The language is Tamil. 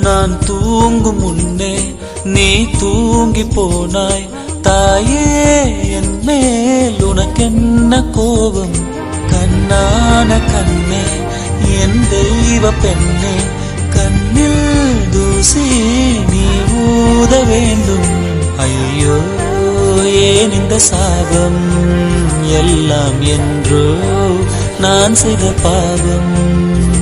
நான் தூங்கும் முன்னே நீ தூங்கி போனாய். தாயே, என் மேல் உனக்கென்ன கோபம்? கண்ணான கண்ணே, என் தெய்வ பெண்ணே, கண்ணில் தூசி நீ ஊத வேண்டும். ஐயோ, ஏன் இந்த சாபம்? எல்லாம் என்றோ நான் செய்த பாவம்.